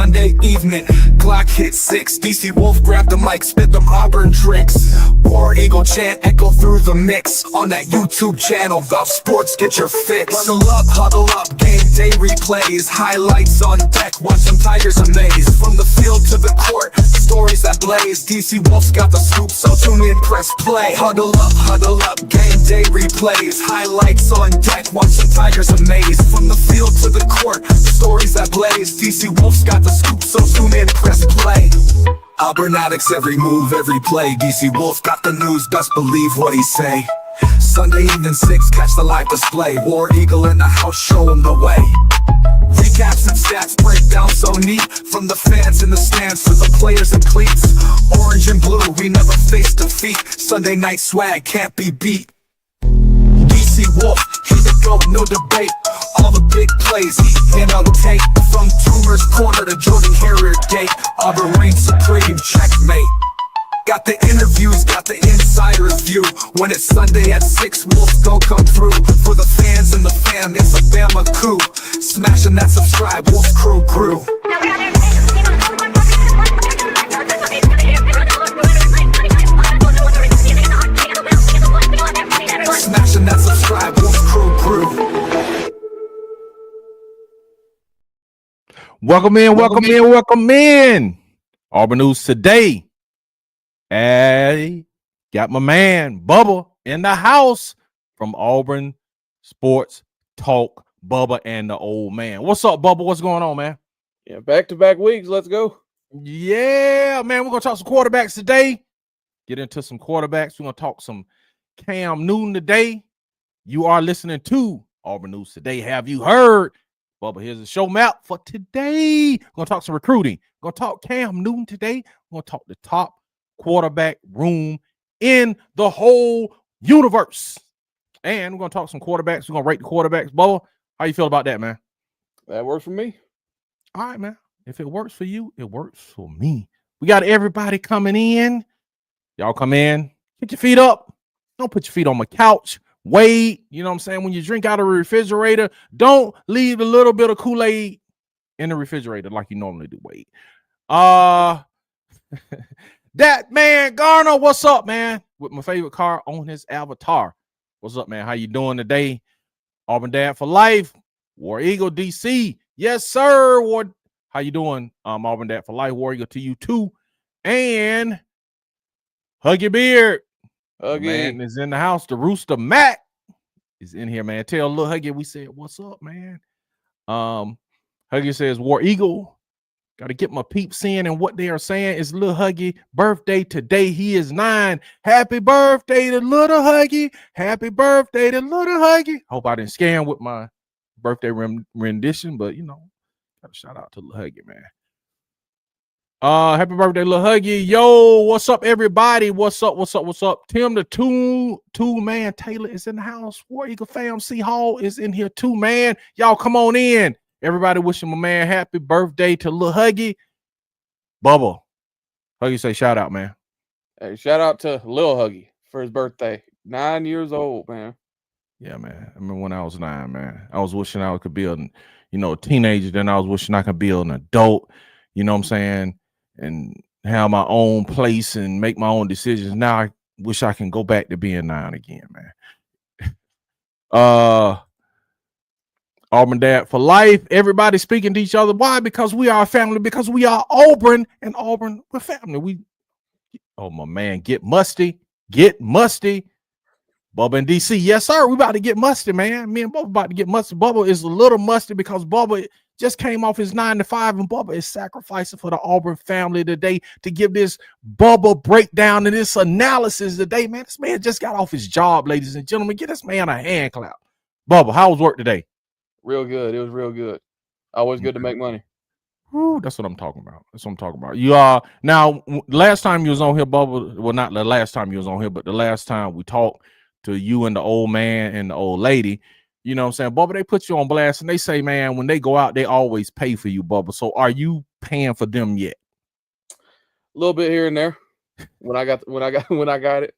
Monday evening, clock hit 6. DC Wolf grabbed the mic, spit them Auburn tricks. War Eagle chant echo through the mix. On that YouTube channel, Golf Sports, get your fix. Huddle up, game day replays. Highlights on deck, watch them Tigers amaze. From the field to the court, stories that blaze. DC Wolf's got the scoop, so tune in, press play. Huddle up, game day replays. Highlights on deck, watch them Tigers amaze. From the field to the court, stories that blaze. DC Wolf's got the scoop, so tune in, press play. Auburn Addicts, every move, every play. DC Wolf got the news, best believe what he say. Sunday evening 6, catch the live display. War Eagle in the house, show him the way. Recaps and stats, breakdown so neat. From the fans in the stands to the players in cleats. Orange and blue, we never face defeat. Sunday night swag can't be beat. DC Wolf, he the GOAT, no debate. All the big plays, he in on tape. From Toomer's Corner to Jordan Harrier Gate, Auburn reigns supreme, checkmate. Got the interviews, got the insider's view. When it's Sunday at 6, Wolves go come through. For the fans and the fam, it's a Bama coup. Smashing that subscribe, Wolf crew grew. Smashing that subscribe, Wolf crew grew. Welcome in. Auburn News Today. Hey, got my man Bubba in the house from Auburn Sports Talk. Bubba and the old man. What's up, Bubba? What's going on, man? Yeah, back-to-back weeks. Let's go. Yeah, man. We're gonna talk some quarterbacks today. Get into some quarterbacks. We're gonna talk some Cam Newton today. You are listening to Auburn News Today. Have you heard? Bubba, here's the show map for today. We're gonna talk some recruiting. We're gonna talk Cam Newton today. We're gonna talk the top quarterback room in the whole universe. And we're gonna talk some quarterbacks. We're gonna rate the quarterbacks. Bubba, how you feel about that, man? That works for me. All right, man. If it works for you, it works for me. We got everybody coming in. Y'all come in. Get your feet up. Don't put your feet on my couch. Wait. You know what I'm saying? When you drink out of a refrigerator, don't leave a little bit of Kool-Aid in the refrigerator like you normally do. Wait. That man Garner, what's up, man? With my favorite car on his avatar. What's up, man? How you doing today? Auburn Dad for life. War Eagle DC. Yes, sir. How you doing? Auburn Dad for life. War Eagle to you too. And Huggy Beard. Huggy man is in the house. The Rooster Mac is in here, man. Tell little Huggy we said, what's up, man? Huggy says, War Eagle. Got to get my peeps in, and what they are saying is little Huggy birthday today. He is 9. Happy birthday to little Huggy. Happy birthday to little Huggy. Hope I didn't scare him with my birthday rendition, but you know, got to shout out to little Huggy, man. Happy birthday, little Huggy. Yo, what's up, everybody? What's up? Tim the two-man Taylor is in the house. War Eagle fam, C Hall is in here too, man. Y'all come on in. Everybody wishing my man happy birthday to Lil Huggy. Bubba, Huggy say shout out, man. Hey, shout out to Lil Huggy for his birthday. 9 years old, man. Yeah, man. I remember when I was 9, man. I was wishing I could be a teenager. Then I was wishing I could be an adult, you know what I'm saying? And have my own place and make my own decisions. Now I wish I can go back to being 9 again, man. Auburn Dad for life. Everybody speaking to each other. Why? Because we are a family. Because we are Auburn, and Auburn, we're family. Oh, my man, get musty. Bubba and DC. Yes, sir. We about to get musty, man. Me and Bubba about to get musty. Bubba is a little musty because Bubba just came off his 9 to 5, and Bubba is sacrificing for the Auburn family today to give this Bubba breakdown and this analysis today, man. This man just got off his job, ladies and gentlemen. Get this man a hand clap. Bubba, how was work today? Real good. It was real good. Always good to make money. Ooh, that's what I'm talking about. You now last time you was on here, Bubba. Well, not the last time you was on here, but the last time we talked to you and the old man and the old lady. You know what I'm saying? Bubba, they put you on blast and they say, man, when they go out, they always pay for you, Bubba. So are you paying for them yet? A little bit here and there when I got it.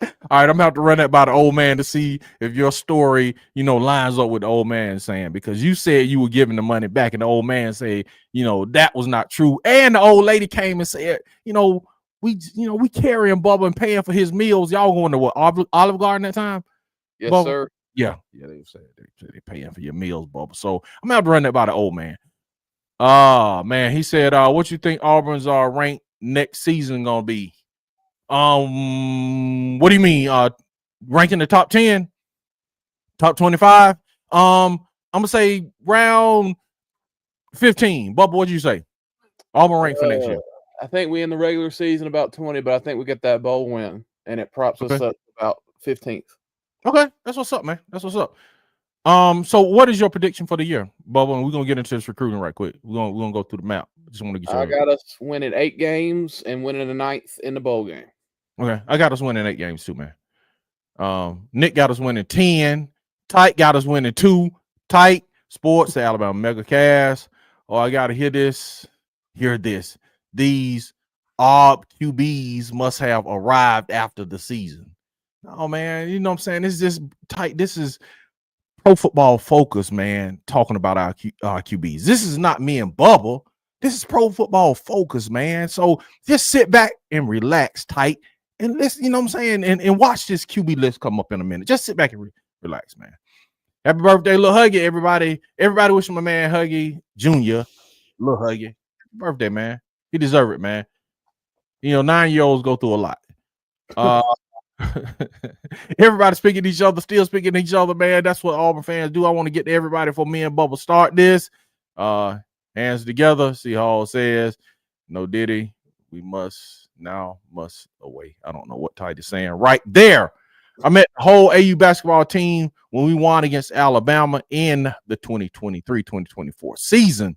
All right, I'm about to run that by the old man to see if your story, lines up with the old man saying, because you said you were giving the money back, and the old man said, that was not true. And the old lady came and said, we carrying Bubba and paying for his meals. Y'all going to what, Olive Garden that time? Yes, Bubba? sir. Yeah, they said they paying for your meals, Bubba. So I'm gonna have to run that by the old man. Man, he said, what you think Auburn's ranked next season gonna be? What do you mean? Ranking the top 10, top 25? I'm gonna say round 15. Bubba, what'd you say? Auburn ranked for next year. I think we in the regular season about 20, but I think we get that bowl win, and it props us up about 15th. Okay, that's what's up, man. That's what's up. So what is your prediction for the year, Bubba? And we're gonna get into this recruiting right quick. We're gonna go through the map. Just want to get you. I got us winning 8 games and winning the 9th in the bowl game. Okay, I got us winning 8 games too, man. Nick got us winning 10. Tight got us winning 2. Tight Sports, the Alabama Mega Cast. Oh, I gotta hear this. Hear this. These Aub QBs must have arrived after the season. Oh man, you know what I'm saying? This is just tight. This is Pro Football Focus, man, talking about our QBs. This is not me and Bubba. This is Pro Football Focus, man. So just sit back and relax, tight, and listen, you know what I'm saying? And watch this QB list come up in a minute. Just sit back and relax, man. Happy birthday, Lil Huggy, everybody. Everybody wishing my man Huggy Jr. Lil Huggy. Happy birthday, man. He deserves it, man. 9-year-olds go through a lot. Everybody speaking to each other, still speaking to each other, man. That's what Auburn fans do. I want to get to everybody before me and Bubba start this. Hands together. See Hall says, no Diddy. We must away. I don't know what Tight is saying right there. I met the whole AU basketball team when we won against Alabama in the 2023-2024 season.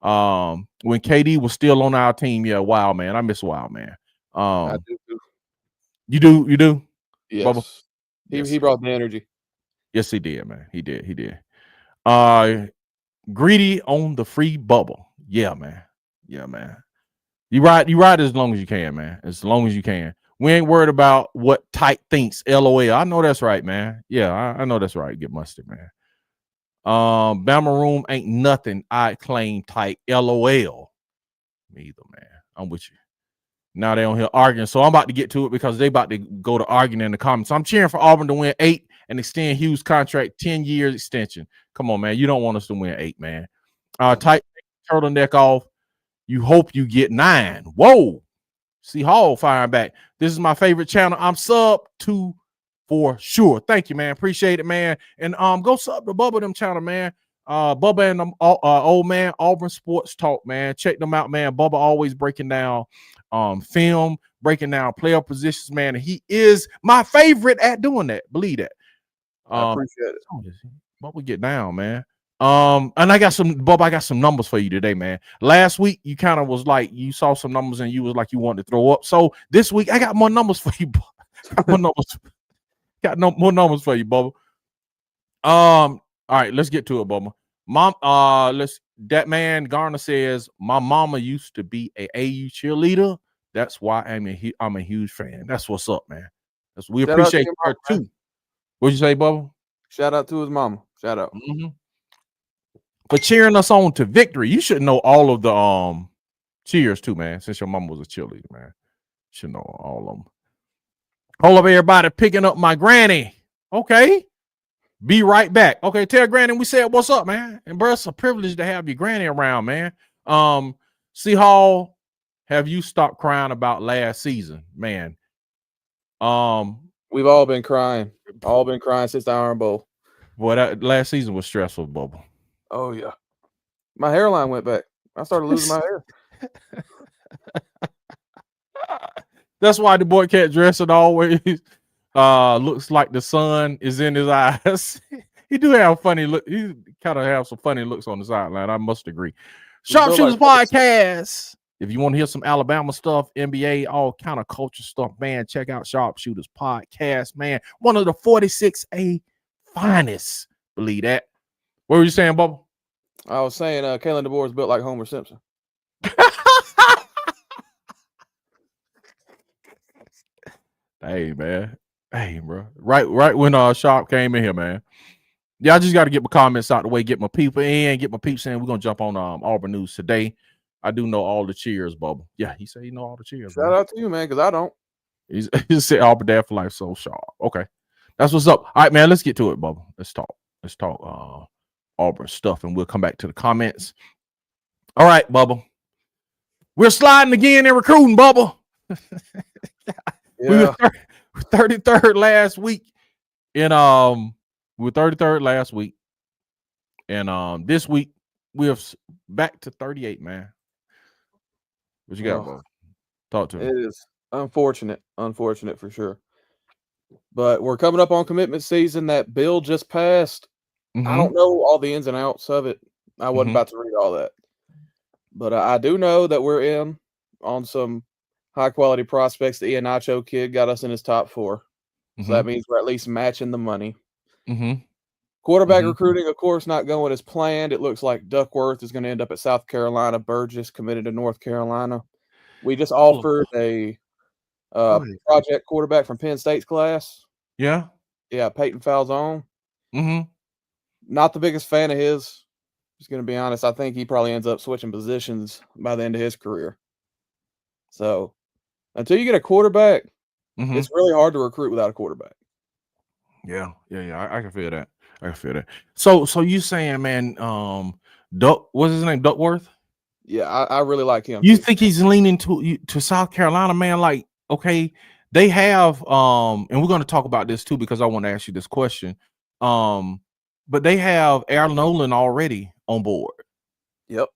When KD was still on our team. Yeah, Wild Man. I miss Wild Man. I do. You do? Yes. Bubba? He brought the energy. Yes, he did, man. He did. Greedy on the free bubble. Yeah, man. You ride as long as you can, man. As long as you can. We ain't worried about what Tight thinks. LOL. I know that's right, man. Yeah, I know that's right. Get mustard, man. Bama room ain't nothing. I claim Tight. LOL. Me either, man. I'm with you. Now they on here arguing, so I'm about to get to it because they about to go to arguing in the comments. So I'm cheering for Auburn to win 8 and extend Hugh's contract 10 years extension. Come on, man. You don't want us to win 8, man. Tight turtleneck off. You hope you get 9. Whoa. See Hall firing back. This is my favorite channel. I'm sub to for sure. Thank you, man. Appreciate it, man. And go sub to Bubba them channel, man. Bubba and old man Auburn Sports Talk, man. Check them out, man. Bubba always breaking down film, breaking down player positions, man. And he is my favorite at doing that. Believe that. I appreciate it. Bubba get down, man. And I got some numbers for you today, man. Last week you kind of was like you saw some numbers and you was like you wanted to throw up. So this week I got more numbers for you. More numbers for you, Bubba. All right, let's get to it, Bubba. Mom, that man Garner says my mama used to be a AU cheerleader. That's why I'm a huge fan. That's what's up, man. We appreciate her too. What'd you say, Bubba? Shout out to his mama. Shout out. For cheering us on to victory. You should know all of the cheers too, man. Since your mama was a cheerleader, man. Should know all of them. Hold up, everybody picking up my granny. Okay. Be right back. Okay, tell Granny we said what's up, man. And bro, it's a privilege to have your granny around, man. C Hall, have you stopped crying about last season, man? We've all been crying. All been crying since the Iron Bowl. Boy, that last season was stressful, Bubba. Oh yeah. My hairline went back. I started losing my hair. That's why the boy can't dress it always. Looks like the sun is in his eyes. He do have funny look. He kind of have some funny looks on the sideline. I must agree. Sharpshooters Podcast. If you want to hear some Alabama stuff, NBA, all kind of culture stuff, man, check out Sharpshooters Podcast, man. One of the 46A finest. Believe that. What were you saying, Bubba? I was saying Kalen DeBoer is built like Homer Simpson. Hey, man. Hey, bro. Right when Sharp came in here, man. Yeah, I just got to get my comments out the way, get my people in, get my peeps in. We're gonna jump on Auburn News Today. I do know all the cheers, Bubba. Yeah, he said he know all the cheers. Shout out to you, man, because I don't. He said Auburn Dad for life, so sharp. Okay, that's what's up. All right, man. Let's get to it, Bubba. Let's talk. Auburn stuff, and we'll come back to the comments. All right, Bubba. We're sliding again in recruiting, Bubba. We were 33rd last week. And we were 33rd last week. And this week we're back to 38, man. What you got, Bubba? Talk to me. It is unfortunate for sure. But we're coming up on commitment season. That bill just passed. I don't know all the ins and outs of it. I wasn't about to read all that. But I do know that we're in on some high-quality prospects. The Ian Nacho kid got us in his top 4. So that means we're at least matching the money. Quarterback recruiting, of course, not going as planned. It looks like Duckworth is going to end up at South Carolina. Burgess committed to North Carolina. We just offered a project quarterback from Penn State's class. Yeah, Peyton Falzone. Not the biggest fan of his. Just going to be honest. I think he probably ends up switching positions by the end of his career. So until you get a quarterback, it's really hard to recruit without a quarterback. Yeah. I can feel that. So you saying, man, what's his name? Duckworth? Yeah, I really like him. You think he's leaning to South Carolina, man? Like, okay, they have and we're going to talk about this too because I want to ask you this question. But they have Aaron Nolan already on board. Yep.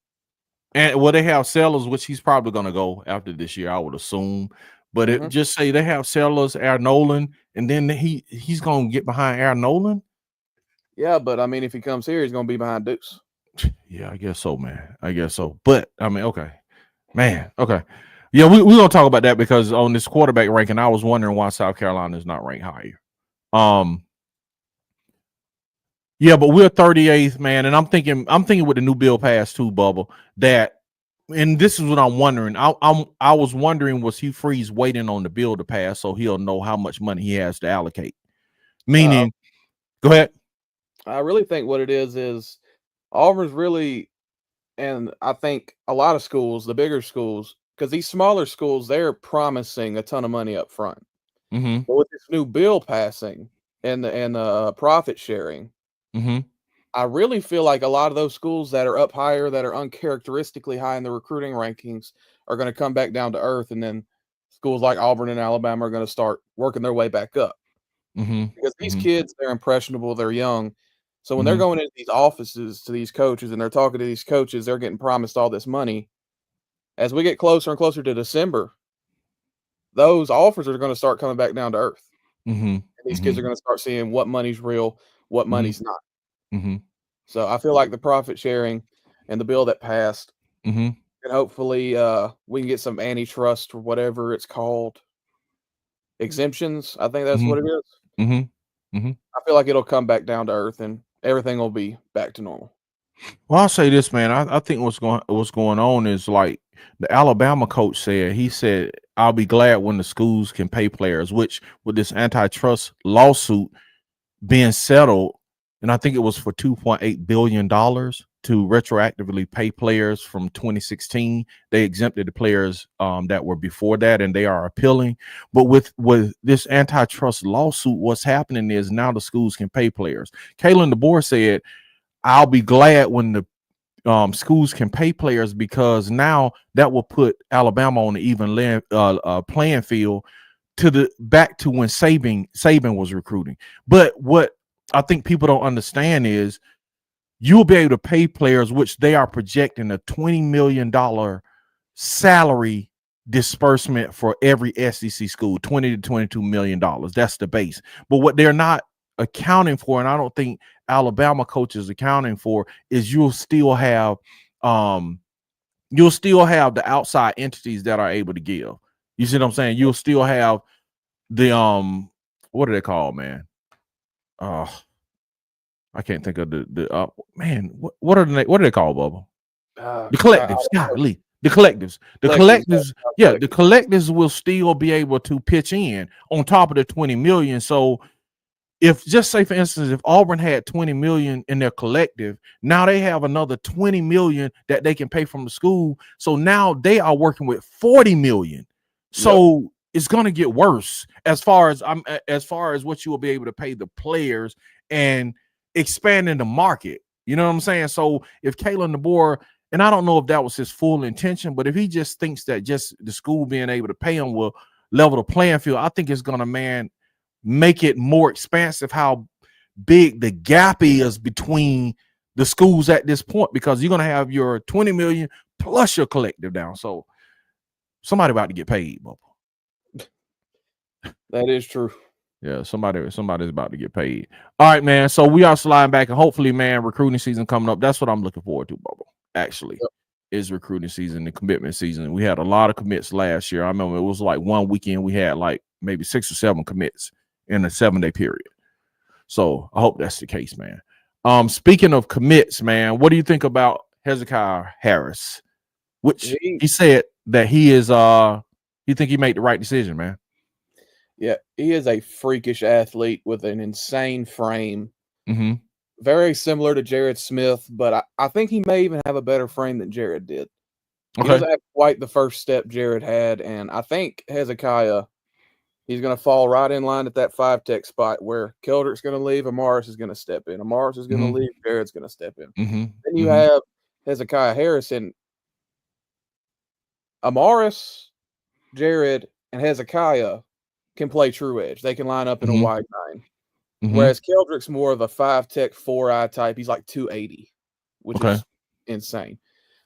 And they have Sellers, which he's probably going to go after this year, I would assume. But it just say they have Sellers, Aaron Nolan, and then he's going to get behind Aaron Nolan. Yeah, but I mean, if he comes here, he's going to be behind Deuce. Yeah, I guess so, man. I guess so. But I mean, okay, man. Okay. Yeah, we're going to talk about that because on this quarterback ranking, I was wondering why South Carolina is not ranked higher. Yeah, but we're 38th, man, and I'm thinking with the new bill passed too, Bubba, that, and this is what I'm wondering. I was wondering, was Hugh Freeze waiting on the bill to pass so he'll know how much money he has to allocate? Meaning, go ahead. I really think what it is Auburn's really, and I think a lot of schools, the bigger schools, because these smaller schools, they're promising a ton of money up front. But with this new bill passing and the profit sharing, I really feel like a lot of those schools that are up higher, that are uncharacteristically high in the recruiting rankings, are going to come back down to earth, and then schools like Auburn and Alabama are going to start working their way back up. Because these kids, they're impressionable, they're young. So when they're going into these offices to these coaches and they're talking to these coaches, they're getting promised all this money. As we get closer and closer to December, those offers are going to start coming back down to earth. And these kids are going to start seeing what money's real, what money's not. So I feel like the profit sharing and the bill that passed, and hopefully we can get some antitrust or whatever it's called, exemptions. I think that's what it is. I feel like it'll come back down to earth and everything will be back to normal. Well, I'll say this, man. I think what's going on is like the Alabama coach said. He said, "I'll be glad when the schools can pay players." Which, with this antitrust lawsuit being settled, and I think it was for $2.8 billion to retroactively pay players from 2016. They exempted the players that were before that, and they are appealing. But with this antitrust lawsuit, what's happening is now the schools can pay players. Kalen DeBoer said, "I'll be glad when the schools can pay players because now that will put Alabama on the even playing field back to when Saban was recruiting." But what I think people don't understand is you'll be able to pay players, which they are projecting a $20 million salary disbursement for every SEC school, $20 to $22 million. That's the base. But what they're not accounting for, and I don't think Alabama coaches accounting for, is you'll still have the outside entities that are able to give. You see what I'm saying? You'll still have the what are they called, man? I can't think of the man. What are they called, Bubba? The collectives. Golly, The collectives. The Collectives, collectives, yeah, the collectives will still be able to pitch in on top of the 20 million. So if, just say for instance, if Auburn had 20 million in their collective, now they have another 20 million that they can pay from the school. So now they are working with 40 million. So it's gonna get worse as far as what you will be able to pay the players and expanding the market. You know what I'm saying? So if Kalen DeBoer, and I don't know if that was his full intention, but if he just thinks that just the school being able to pay him will level the playing field, I think it's gonna, make it more expansive how big the gap is between the schools at this point, because you're gonna have your 20 million plus your collective down. So somebody about to get paid, Bubba. That is true. Yeah, somebody's about to get paid. All right, man. So we are sliding back, and hopefully, man, recruiting season coming up. That's what I'm looking forward to, Bubba. Actually, is recruiting season, the commitment season. We had a lot of commits last year. I remember it was like one weekend we had like maybe 6 or 7 commits in a 7-day period. So I hope that's the case, man. Speaking of commits, man, what do you think about Hezekiah Harris? Which he said that he is he think he made the right decision, man. Yeah, he is a freakish athlete with an insane frame. Mm-hmm. Very similar to Jared Smith, but I think he may even have a better frame than Jared did. Okay. He doesn't have quite the first step Jared had, and I think Hezekiah, he's going to fall right in line at that 5-tech spot where Keldrick's going to leave, Amaris is going to step in. Amaris is going to leave, Jared's going to step in. Then you have Hezekiah Harris, and Amaris, Jared, and Hezekiah can play true edge. They can line up in a wide 9. Whereas Keldrick's more of a 5-tech 4-eye type. He's like 280, which is insane.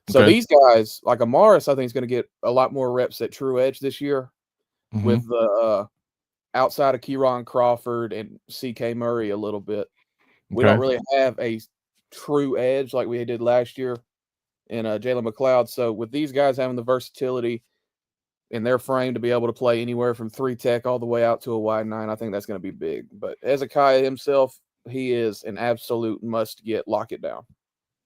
So these guys, like Amaris, I think is going to get a lot more reps at true edge this year with the outside of Kieron Crawford and C.K. Murray a little bit. We don't really have a true edge like we did last year in Jalen McLeod. So with these guys having the versatility in their frame to be able to play anywhere from 3-tech all the way out to a wide 9, I think that's going to be big. But Hezekiah himself, he is an absolute must-get. Lock it down.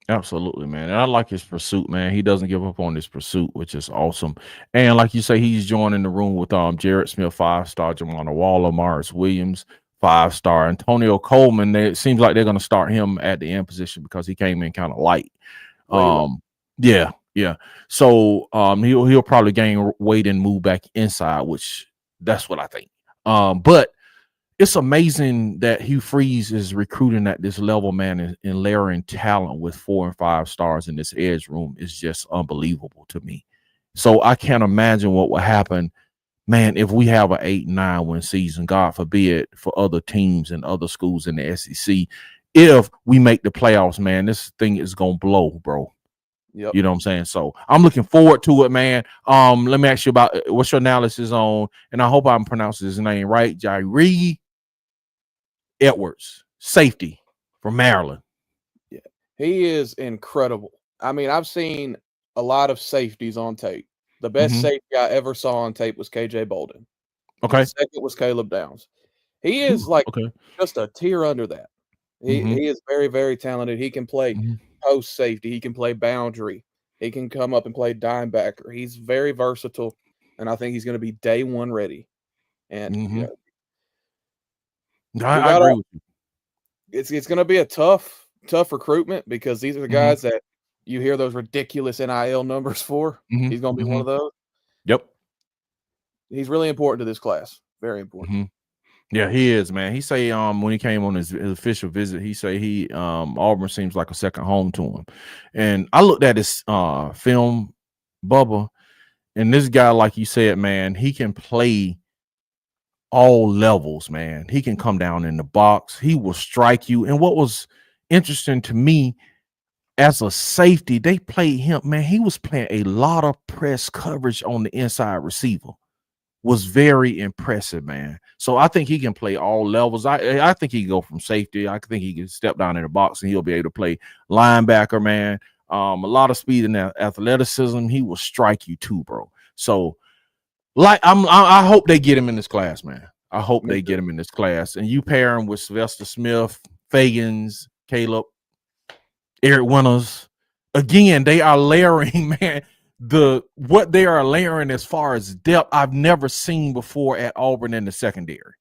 Absolutely, man. And I like his pursuit, man. He doesn't give up on his pursuit, which is awesome. And like you say, he's joining the room with Jared Smith, 5-star, Jamana Waller, Morris Williams, 5-star, Antonio Coleman. It seems like they're going to start him at the end position because he came in kind of light. Yeah. So he'll probably gain weight and move back inside, which that's what I think. But it's amazing that Hugh Freeze is recruiting at this level, man, and layering talent with 4 and 5 stars in this edge room is just unbelievable to me. So I can't imagine what would happen, man, if we have an 8-9 win season, God forbid, for other teams and other schools in the SEC. If we make the playoffs, man, this thing is going to blow, bro. Yep. You know what I'm saying? So I'm looking forward to it, man. Let me ask you about what's your analysis on, and I hope I'm pronouncing his name right, Jairi Edwards, safety from Maryland. Yeah, he is incredible. I mean, I've seen a lot of safeties on tape. The best safety I ever saw on tape was KJ Bolden. Okay. The second was Caleb Downs. He is just a tier under that. He is very, very talented. He can play post safety. He can play boundary. He can come up and play dime backer. He's very versatile, and I think he's going to be day one ready. And I agree with you. It's going to be a tough recruitment because these are the guys that you hear those ridiculous NIL numbers for. He's going to be one of those. Yep. He's really important to this class. Very important. Yeah, he is, man. He say when he came on his official visit, he say Auburn seems like a second home to him. And I looked at his film, Bubba, and this guy, like you said, man, he can play all levels, man. He can come down in the box. He will strike you. And what was interesting to me, as a safety, they played him, man. He was playing a lot of press coverage on the inside receiver. Was very impressive, man. So I think he can play all levels. I think he can go from safety. I think he can step down in the box and he'll be able to play linebacker, man. A lot of speed and athleticism. He will strike you too, bro. So, like, I hope they get him in this class, man. I hope they get him in this class. And you pair him with Sylvester Smith, Fagans, Caleb, Eric Winters. Again, they are layering, man. what they are layering as far as depth, I've never seen before at Auburn in the secondary.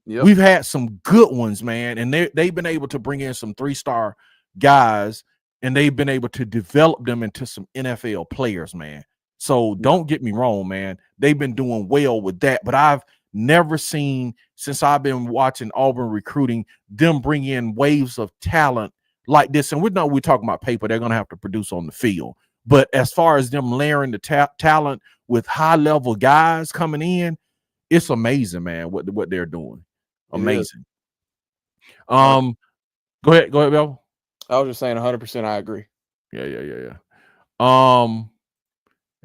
Yep. We've had some good ones, man, and they've been able to bring in some 3-star guys, and they've been able to develop them into some NFL players, man. So don't get me wrong, man. They've been doing well with that, but I've never seen, since I've been watching Auburn recruiting, them bring in waves of talent like this. And we're talking about paper. They're going to have to produce on the field. But as far as them layering the talent with high-level guys coming in, it's amazing, man, what they're doing. Amazing. Go ahead, Bill. I was just saying 100% I agree. Yeah.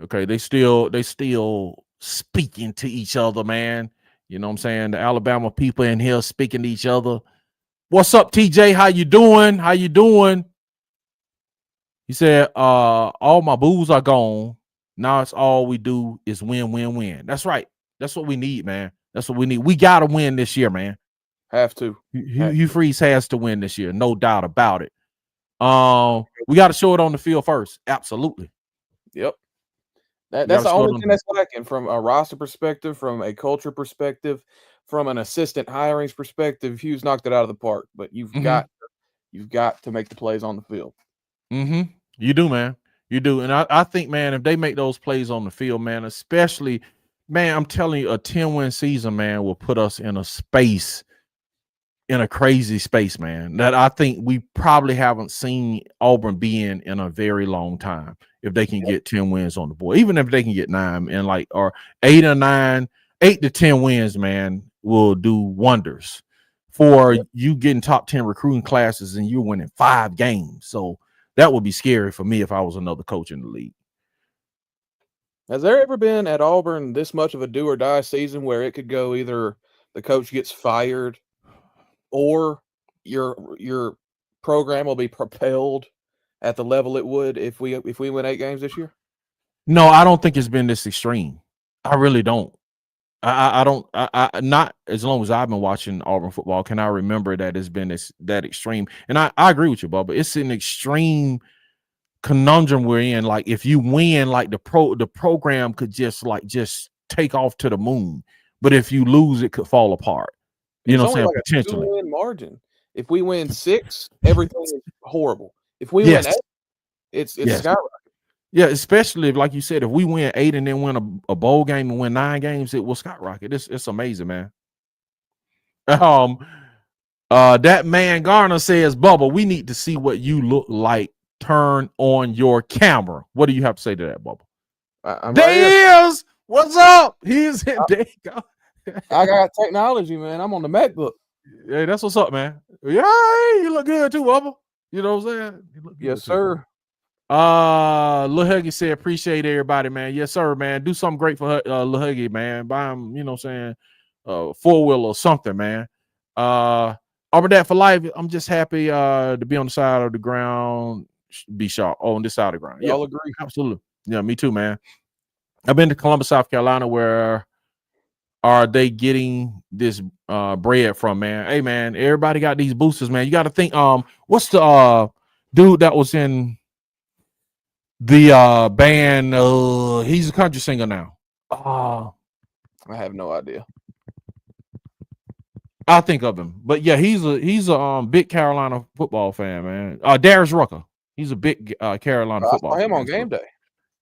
Okay, they still speaking to each other, man. You know what I'm saying? The Alabama people in here speaking to each other. What's up, TJ? How you doing? He said, all my booze are gone. Now it's all we do is win. That's right. That's what we need, man. That's what we need. We got to win this year, man. Have to. Hugh Freeze has to win this year. No doubt about it. We got to show it on the field first. Absolutely. Yep. That's the only thing that's lacking from a roster perspective, from a culture perspective, from an assistant hirings perspective. Hugh's knocked it out of the park, but you've got to make the plays on the field. You do, man. You do. And I think, man, if they make those plays on the field, man, especially, man, I'm telling you, a 10-win season, man, will put us in a crazy space, man, that I think we probably haven't seen Auburn be in a very long time. If they can get 10 wins on the board, even if they can get 9 and or 8 or 9, 8 to 10 wins, man, will do wonders for you getting top 10 recruiting classes and you're winning 5 games. So that would be scary for me if I was another coach in the league. Has there ever been at Auburn this much of a do or die season where it could go either the coach gets fired or your program will be propelled at the level it would if we win 8 games this year? No, I don't think it's been this extreme. I really don't. I don't. Not as long as I've been watching Auburn football can I remember that it's been that extreme. And I agree with you, Bubba. It's an extreme conundrum we're in. Like if you win, like the program could just take off to the moon. But if you lose, it could fall apart. You know what I'm saying? Potentially. 2-win margin. If we win 6, everything is horrible. If we win 8, it's skyrocket. Yeah, especially if, like you said, if we win 8 and then win a bowl game and win 9 games, it will skyrocket. It's amazing, man. That man Garner says, Bubba, we need to see what you look like. Turn on your camera. What do you have to say to that, Bubba? There he is. What's up? He's in. There you go. I got technology, man. I'm on the MacBook. Hey, that's what's up, man. Yeah, you look good too, Bubba. You know what I'm saying? You look good yes, too, sir. Lil Huggy said, appreciate everybody, man. Yes, sir, man. Do something great for Lil Huggy, man. Buy him, you know what I'm saying, 4-wheel or something, man. Auburn Dad for life. I'm just happy to be on the side of the ground. Be sharp. Oh, on this side of the ground. Y'all agree? Absolutely. Yeah, me too, man. I've been to Columbus, South Carolina. Where are they getting this bread from, man? Hey, man, everybody got these boosters, man. You got to think, what's the dude that was in the band? He's a country singer now. I have no idea. I'll think of him. But yeah, he's a big Carolina football fan, man. Darius Rucker. He's a big Carolina football fan. I saw him on game day.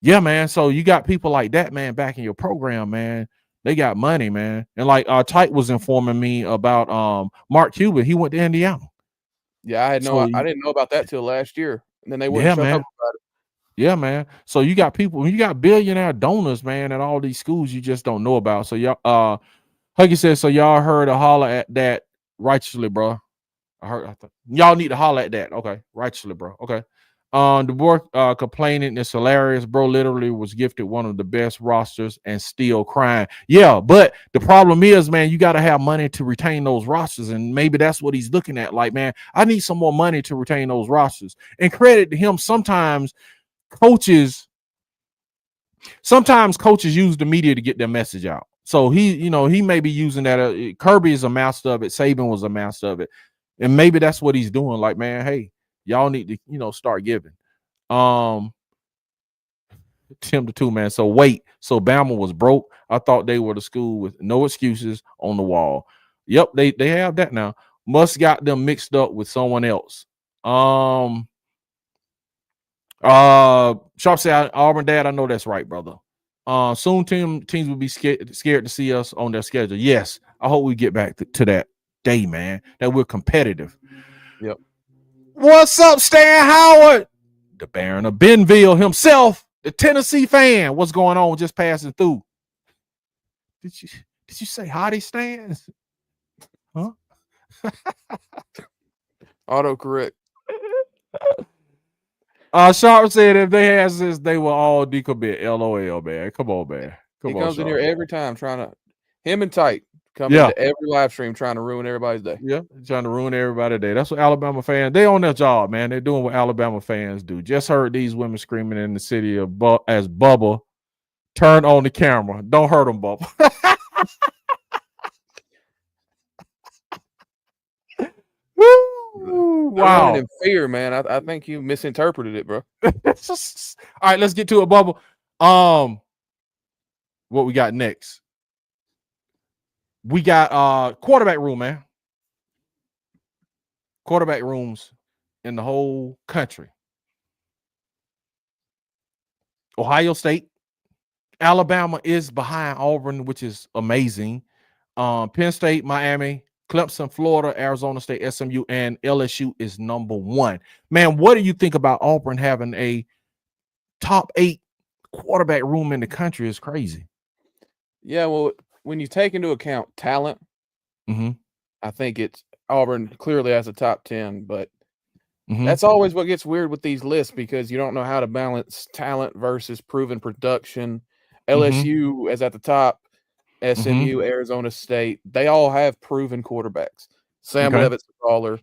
Yeah, man. So you got people like that, man, back in your program, man. They got money, man. And like Tyke was informing me about Mark Cuban. He went to Indiana. Yeah, I didn't know about that till last year. And then they wouldn't shut up about it. Yeah, man. So you got people, you got billionaire donors, man, at all these schools you just don't know about. So y'all Huggy says, so y'all heard a holler at that righteously, bro. Y'all need to holler at that. Okay, righteously, bro. Okay. The boy complaining is hilarious. Bro literally was gifted one of the best rosters and still crying. Yeah, but the problem is, man, you got to have money to retain those rosters. And maybe that's what he's looking at. Like, man, I need some more money to retain those rosters. And credit to him, sometimes coaches use the media to get their message out. So he may be using that. Kirby is a master of it. Saban was a master of it. And maybe that's what he's doing. Like, man, hey, y'all need to, start giving. Tim the two, man. So so Bama was broke. I thought they were the school with no excuses on the wall. Yep, they have that now. Must got them mixed up with someone else. Sharp said, Auburn dad, I know that's right, brother. Soon teams will be scared to see us on their schedule. Yes, I hope we get back to that day, man, that we're competitive. Yep. What's up, Stan Howard? The Baron of Benville himself, the Tennessee fan. What's going on? Just passing through. Did you say hottie Stans? Huh? Autocorrect. Sharp said if they had this, they will all decommit. LOL, man. Come on, man. He comes in here every time him and Tight come into every live stream trying to ruin everybody's day. Yeah, trying to ruin everybody's day. That's what Alabama fans, they on their job, man. They're doing what Alabama fans do. Just heard these women screaming in the city of as Bubba turn on the camera. Don't hurt them, Bubba. Wow. In fear, man. I think you misinterpreted it, bro. All right, let's get to it, Bubba. What we got next? We got quarterback room, man. Quarterback rooms in the whole country. Ohio State, Alabama is behind Auburn, which is amazing. Penn State, Miami, Clemson, Florida, Arizona State, SMU, and LSU is number 1. Man, what do you think about Auburn having a top 8 quarterback room in the country? Is crazy. Yeah, well, when you take into account talent, I think it's Auburn clearly has a top 10, but that's always what gets weird with these lists because you don't know how to balance talent versus proven production. LSU is at the top. SMU, Arizona State, they all have proven quarterbacks. Sam Levitt's a baller.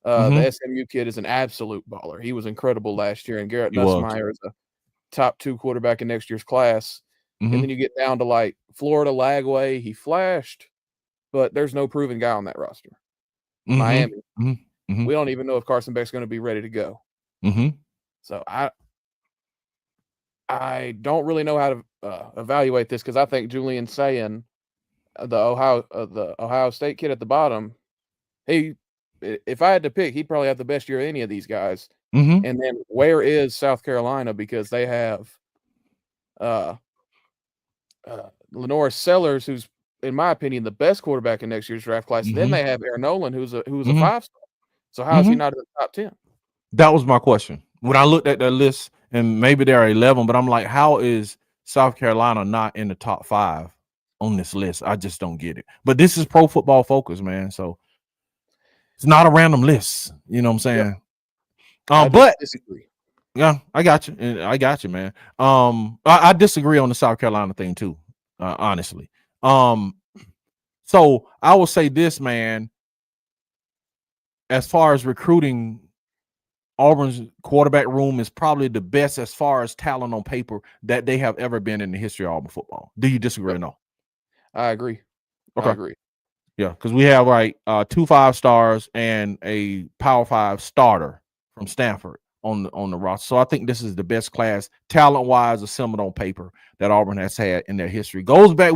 The SMU kid is an absolute baller. He was incredible last year, and Garrett Nussmeier is a top 2 quarterback in next year's class. And then you get down to like Florida, Lagway, he flashed, but there's no proven guy on that roster. Miami, we don't even know if Carson Beck's going to be ready to go. So I don't really know how to evaluate this because I think Julian Sayin, the Ohio State kid at the bottom, if I had to pick, he'd probably have the best year of any of these guys. And then where is South Carolina? Because they have Lenore Sellers, who's in my opinion the best quarterback in next year's draft class. Then they have Aaron Nolan, who's a 5-star. So how is he not in the top 10? That was my question when I looked at that list. And maybe there are 11, but I'm like, how is South Carolina not in the top 5 on this list? I just don't get it. But this is Pro Football Focus, man. So it's not a random list. You know what I'm saying? Yeah. But disagree. Yeah, I got you. I got you, man. I disagree on the South Carolina thing too, honestly. So I will say this, man. As far as recruiting, Auburn's quarterback room is probably the best as far as talent on paper that they have ever been in the history of Auburn football. Do you disagree or no? I agree. Okay. I agree. Yeah, because we have like 2 5-stars and a Power 5 starter from Stanford on the roster. So I think this is the best class talent-wise assembled on paper that Auburn has had in their history. Go back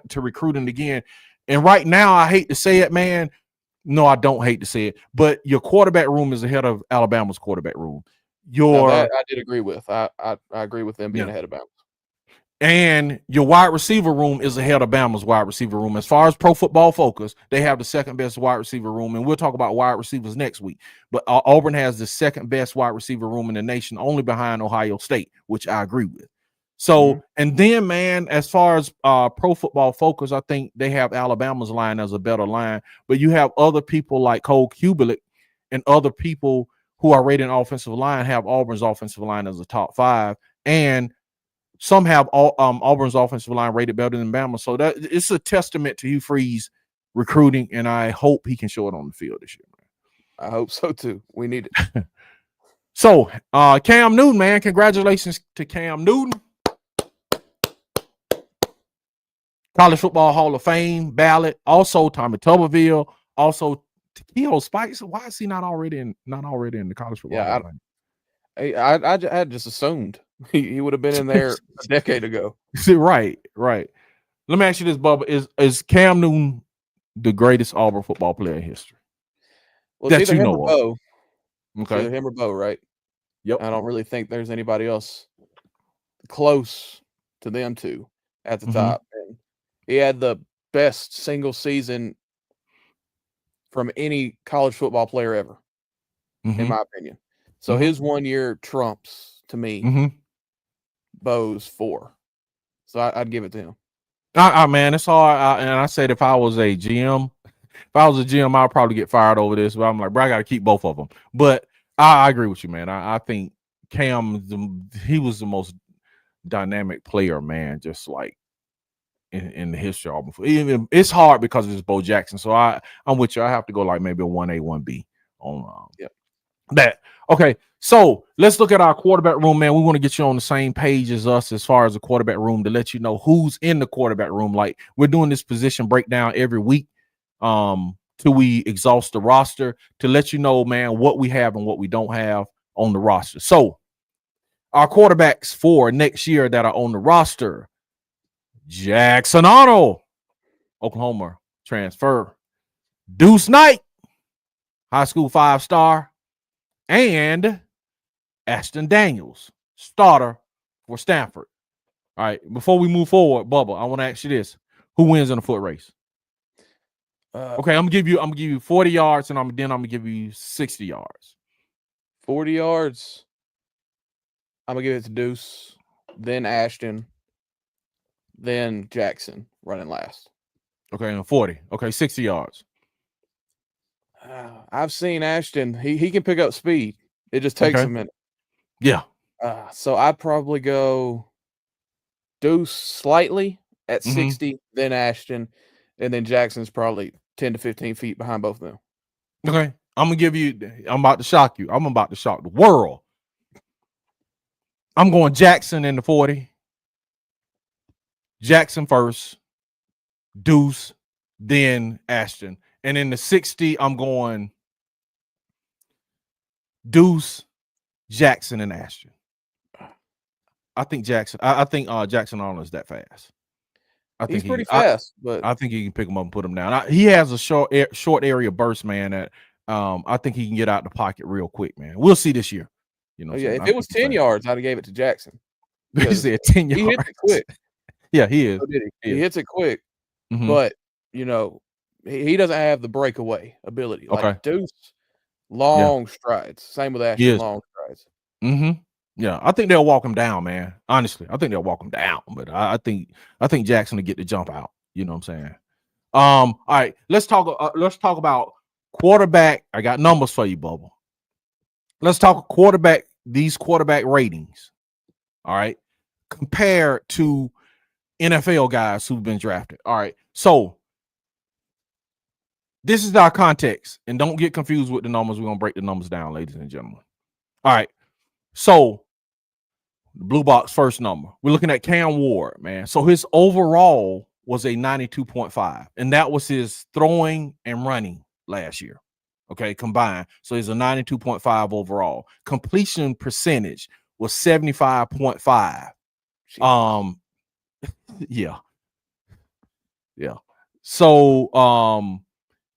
to recruiting again. And right now, I hate to say it, man. No, I don't hate to say it, but your quarterback room is ahead of Alabama's quarterback room. I did agree with. I agree with them being ahead of Bama. And your wide receiver room is ahead of Bama's wide receiver room. As far as Pro Football Focus, they have the second best wide receiver room, and we'll talk about wide receivers next week. But Auburn has the second best wide receiver room in the nation, only behind Ohio State, which I agree with. So, and then, man, as far as Pro Football Focus, I think they have Alabama's line as a better line. But you have other people like Cole Kubelik and other people who are rated offensive line have Auburn's offensive line as a top 5. And some have Auburn's offensive line rated better than Bama. So that it's a testament to Hugh Freeze recruiting, and I hope he can show it on the field this year, man. I hope so, too. We need it. So, Cam Newton, man, congratulations to Cam Newton. College Football Hall of Fame ballot. Also, Tommy Tuberville. Also, Takeo Spikes. Why is he not already in the College Football Hall of Fame? I just assumed He would have been in there a decade ago. Right. Let me ask you this, Bubba. Is Cam Newton the greatest Auburn football player in history? Well, it's That either you him or know of. Bo. It's Okay. either him or Bo, right? Yep. I don't really think there's anybody else close to them two at the top. And he had the best single season from any college football player ever, in my opinion. So his 1 year trumps to me Bo's 4. So I'd give it to him. Man, it's hard. And I said if I was a GM, I'd probably get fired over this. But I'm like, bro, I got to keep both of them. But I agree with you, man. I think Cam, he was the most dynamic player, man. Just like in the history of Auburn. Even it's hard because it's Bo Jackson. So I'm with you. I have to go like maybe a 1A, 1B on that. Okay, so let's look at our quarterback room, man. We want to get you on the same page as us as far as the quarterback room to let you know who's in the quarterback room. Like we're doing this position breakdown every week till we exhaust the roster to let you know, man, what we have and what we don't have on the roster. So our quarterbacks for next year that are on the roster: Jackson Arnold, Oklahoma transfer; Deuce Knight, high school 5-star; and Ashton Daniels, starter for Stanford. All right, before we move forward, Bubba, I want to ask you this: who wins in a foot race? Okay, I'm gonna give you 40 yards, and I'm gonna give you 60 yards. 40 yards. I'm gonna give it to Deuce, then Ashton, then Jackson running last. Okay, and 40. Okay, 60 yards. I've seen Ashton. He can pick up speed. It just takes a minute. Yeah. So I'd probably go Deuce slightly at 60, then Ashton, and then Jackson's probably 10 to 15 feet behind both of them. Okay, I'm about to shock you. I'm about to shock the world. I'm going Jackson in the 40. Jackson first, Deuce, then Ashton. And in the 60, I'm going Deuce, Jackson, and Ashton. I think Jackson Arnold is that fast. He's pretty fast, but I think he can pick him up and put him down. He has a short area burst, man. That I think he can get out the pocket real quick, man. We'll see this year. You know, if it was 10 yards, I'd have gave it to Jackson. He said 10 yards. He hits it quick. Yeah, he is. So did he? He hits it quick, but you know, he doesn't have the breakaway ability. Like Deuce, long strides. Same with Ashton, long strides. Yeah, I think they'll walk him down, man. Honestly, I think they'll walk him down, but I think Jackson will get the jump out. You know what I'm saying? All right, let's talk about quarterback. I got numbers for you, Bubba. Let's talk quarterback. These quarterback ratings. All right, compared to NFL guys who've been drafted. All right, so this is our context, and don't get confused with the numbers. We're gonna break the numbers down, ladies and gentlemen. All right, so the blue box first number. We're looking at Cam Ward, man. So his overall was a 92.5, and that was his throwing and running last year. Okay, combined. So he's a 92.5 overall. Completion percentage was 75.5. Yeah. So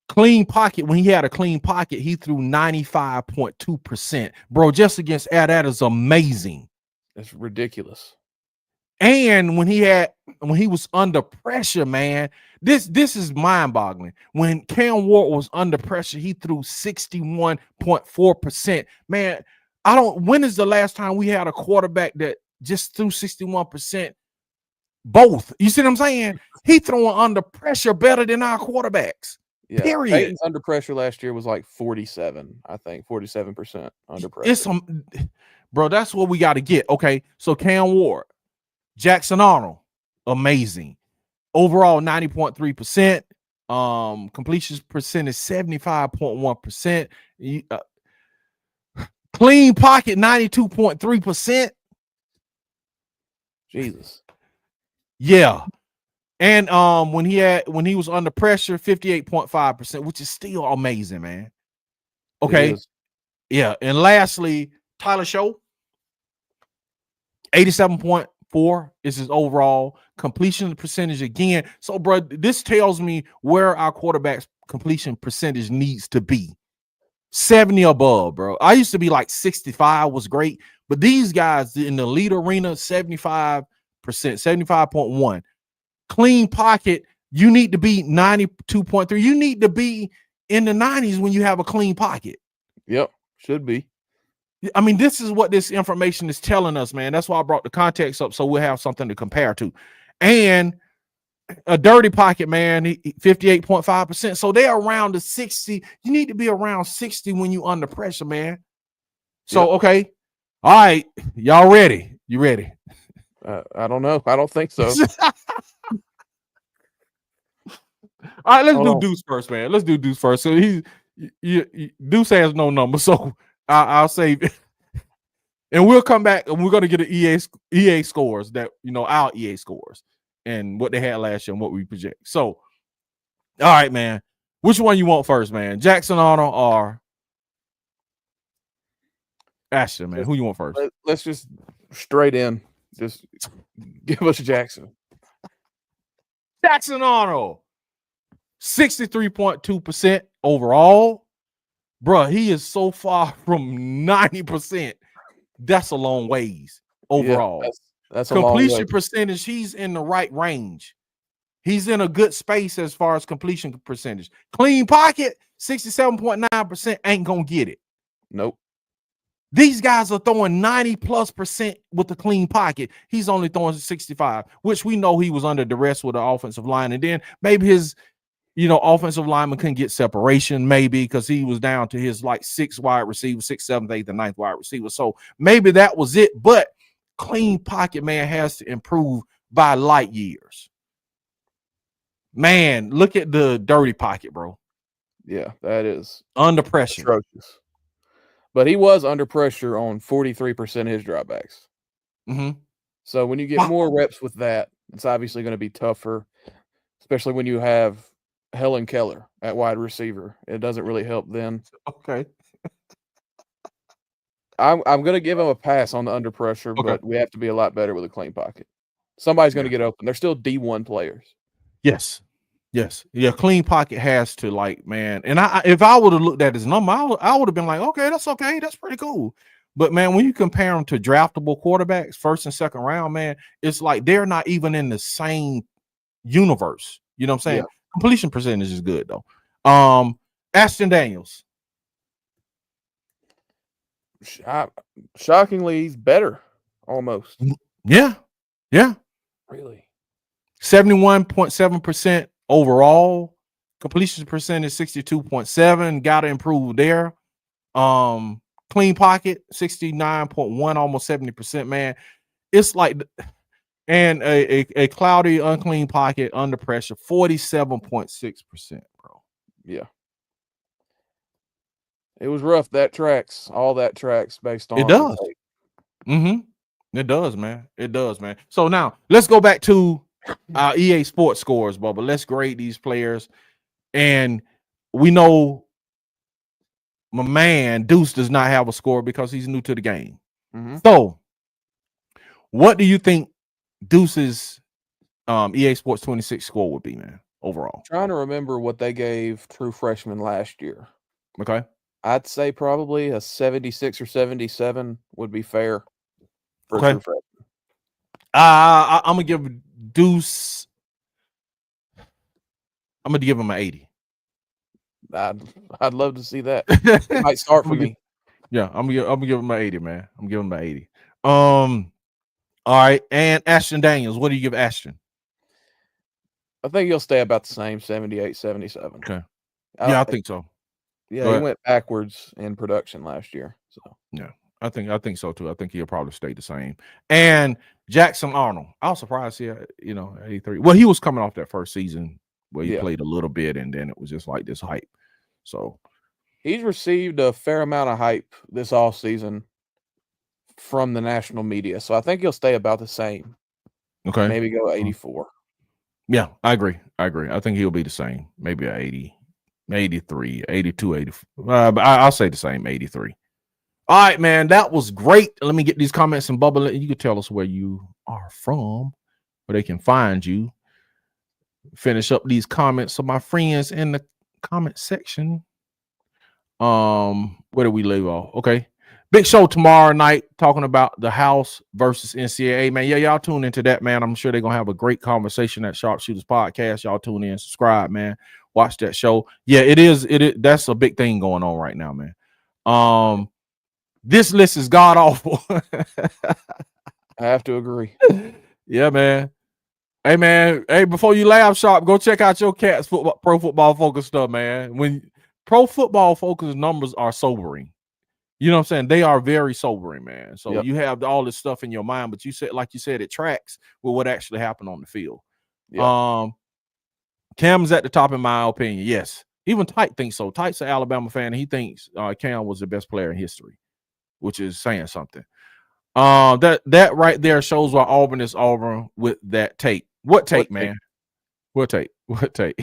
clean pocket, when he had a clean pocket, he threw 95.2%. Bro, just against that is amazing. That's ridiculous. And when he was under pressure, man, this is mind-boggling. When Cam Ward was under pressure, he threw 61.4%. Man, when is the last time we had a quarterback that just threw 61%? Both. You see what I'm saying? He throwing under pressure better than our quarterbacks. Yeah, period. Peyton's under pressure last year was like 47, I think, 47% under pressure. Bro, that's what we got to get. Okay, so Cam Ward, Jackson Arnold, amazing. Overall, 90.3%. Completion percentage 75.1%. Clean pocket 92.3%. Jesus. Yeah. And when he was under pressure, 58.5%, which is still amazing, man. Okay. Yeah. And lastly, Tyler Show, 87.4 is his overall completion percentage again. So, bro, this tells me where our quarterback's completion percentage needs to be. 70 above, bro. I used to be like 65 was great, but these guys in the elite arena, 75%, 75.1. Clean pocket, you need to be 92.3. You need to be in the 90s when you have a clean pocket. Yep, should be. I mean, this is what this information is telling us, man. That's why I brought the context up, so we'll have something to compare to. And a dirty pocket, man, 58.5%. So they're around the 60. You need to be around 60 when you under pressure, man. So, Yep. okay. All right. Y'all ready? You ready? I don't know. I don't think so. All right, let's Hold do on. Deuce first, man. Let's do Deuce first. So Deuce has no number, so I'll save it. And we'll come back and we're going to get an EA scores that, our EA scores and what they had last year and what we project. So, all right, man. Which one you want first, man? Jackson Arnold or Ashton, man? Who you want first? Let's just straight in. Just give us Jackson. Jackson Arnold, 63.2% overall. Bruh, he is so far from 90%. That's a long ways overall. Yeah, that's a long completion way. percentage, he's in the right range. He's in a good space as far as completion percentage. Clean pocket, 67.9% ain't gonna get it. Nope. These guys are throwing 90+% with the clean pocket. He's only throwing 65, which we know he was under duress with the offensive line. And then maybe his, offensive lineman couldn't get separation, maybe because he was down to his like 6th wide receiver, 6th, 7th, 8th, and 9th wide receiver. So maybe that was it. But clean pocket, man, has to improve by light years. Man, look at the dirty pocket, bro. Yeah, that is Under pressure. atrocious. But he was under pressure on 43% of his dropbacks. Mm-hmm. So when you get more reps with that, it's obviously going to be tougher, especially when you have Helen Keller at wide receiver. It doesn't really help then. Okay. I'm going to give him a pass on the under pressure, Okay. but we have to be a lot better with a clean pocket. Somebody's going to get open. They're still D1 players. Yes. Yeah, clean pocket has to, man. And if I would have looked at his number, I would have been like, okay. That's pretty cool. But man, when you compare them to draftable quarterbacks, 1st and 2nd round, man, it's like they're not even in the same universe. You know what I'm saying? Yeah. Completion percentage is good though. Ashton Daniels. Shockingly, he's better almost. Yeah. Really? 71.7% overall. Completion percentage 62.7. Got to improve there. Clean pocket 69.1, almost 70%. Man, it's like, and a cloudy, unclean pocket under pressure 47.6%, bro. Yeah. It was rough. All that tracks based on It does. It does, man. It does, man. So now let's go back to our EA Sports scores, Bubba. Let's grade these players. And we know my man Deuce does not have a score because he's new to the game. Mm-hmm. So what do you think Deuce's EA Sports 26 score would be, man, overall? Trying to remember what they gave true freshmen last year. Okay. I'd say probably a 76 or 77 would be fair for Okay. a true freshman. I'm gonna give Deuce. I'm gonna give him an 80. I'd love to see that. It might start for me. Yeah, I'm gonna give him an 80, man. I'm giving him an 80. All right, and Ashton Daniels, what do you give Ashton? I think he'll stay about the same, 78, 77. Okay. I think so. Yeah, he went backwards in production last year. So yeah, I think so too. I think he'll probably stay the same. And Jackson Arnold, I was surprised here, 83. Well, he was coming off that first season where he played a little bit, and then it was just like this hype. So he's received a fair amount of hype this offseason from the national media. So I think he'll stay about the same. Okay. Maybe go 84. Yeah, I agree. I think he'll be the same. Maybe a 80, 83, 82, 84. But I'll say the same, 83. All right, man, that was great. Let me get these comments and Bubba. You can tell us where you are from, where they can find you. Finish up these comments of my friends in the comment section. Where do we leave off? Okay. Big show tomorrow night talking about the House versus NCAA, man. Yeah, y'all tune into that, man. I'm sure they're gonna have a great conversation at Sharpshooters Podcast. Y'all tune in, subscribe, man. Watch that show. Yeah, it is. That's a big thing going on right now, man. This list is god awful. I have to agree. Yeah, man. Hey, man. Hey, before you laugh, Sharp, go check out your Cats Pro Football Focus stuff, man. When Pro Football Focus numbers are sobering. You know what I'm saying? They are very sobering, man. So Yep. you have all this stuff in your mind, but you said, like you said, it tracks with what actually happened on the field. Yep. Cam's at the top, in my opinion. Yes. Even Tite thinks so. Tite's an Alabama fan, and he thinks Cam was the best player in history, which is saying something. That right there shows why Auburn is Auburn with that tape. What tape, man? What tape? What tape?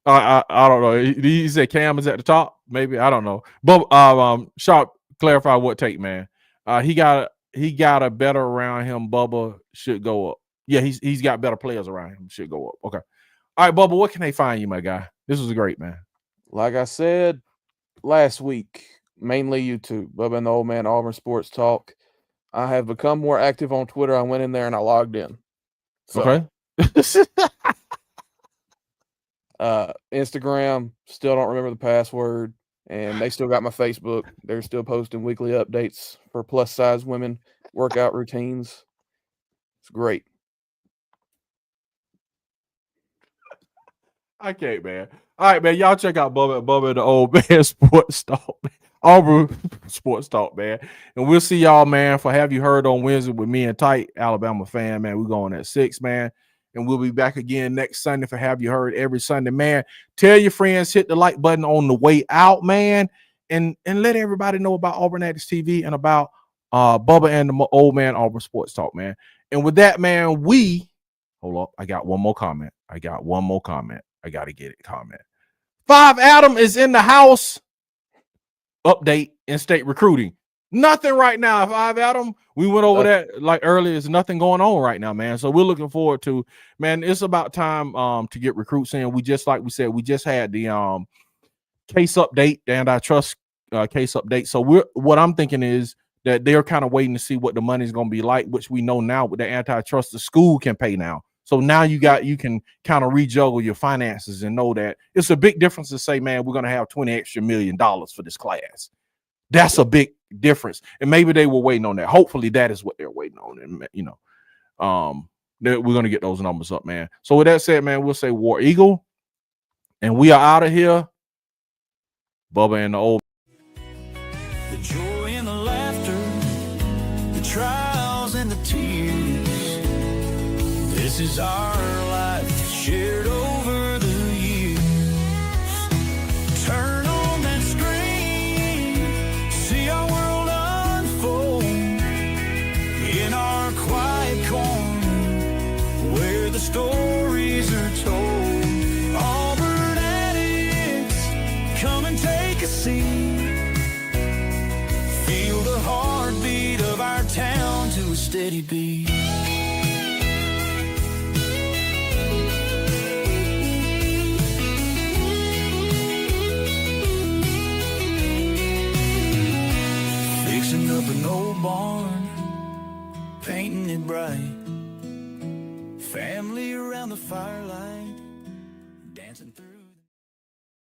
I don't know. He said Cam is at the top. Maybe, I don't know. But Sharp, clarify what tape, man. He got a better around him. Bubba should go up. Yeah, he's got better players around him. Should go up. Okay. All right, Bubba, what can they find you, my guy? This was great, man. Like I said last week, mainly YouTube, Bubba and the Old Man Auburn Sports Talk. I have become more active on Twitter. I went in there and I logged in. So, okay. Instagram, still don't remember the password, and they still got my Facebook. They're still posting weekly updates for plus size women workout routines. It's great. I can't, man. All right, man. Y'all check out Bubba and the Old Man Sports Talk. Auburn Sports Talk, man. And we'll see y'all, man, for Have You Heard on Wednesday with me and Tite, Alabama fan, man. We're going at 6, man. And we'll be back again next Sunday for Have You Heard every Sunday, man. Tell your friends, hit the like button on the way out, man. And let everybody know about Auburn Addicts-TV and about Bubba and the Old Man Auburn Sports Talk, man. And with that, man, hold up. I got one more comment. I got to get it. Comment. 5 Adam is in the house. Update in-state recruiting. Nothing right now. 5 Adam. We went over that like earlier. There's nothing going on right now, man. So we're looking forward to, man, it's about time to get recruits in. We just had the case update, the antitrust case update. So what I'm thinking is that they're kind of waiting to see what the money's going to be like, which we know now with the antitrust, the school can pay now. So now you can kind of rejuggle your finances and know that it's a big difference to say, man, we're going to have $20 extra million for this class. That's a big difference. And maybe they were waiting on that. Hopefully that is what they're waiting on. And, you know, we're going to get those numbers up, man. So with that said, man, we'll say War Eagle. And we are out of here. Bubba and the Old. The joy and the laughter, the trials and the tears. This is our life shared over the years. Turn on that screen, see our world unfold in our quiet corner where the stories are told. Auburn Addicts, come and take a seat. Feel the heartbeat of our town to a steady beat. Up an old barn, painting it bright, family around the firelight.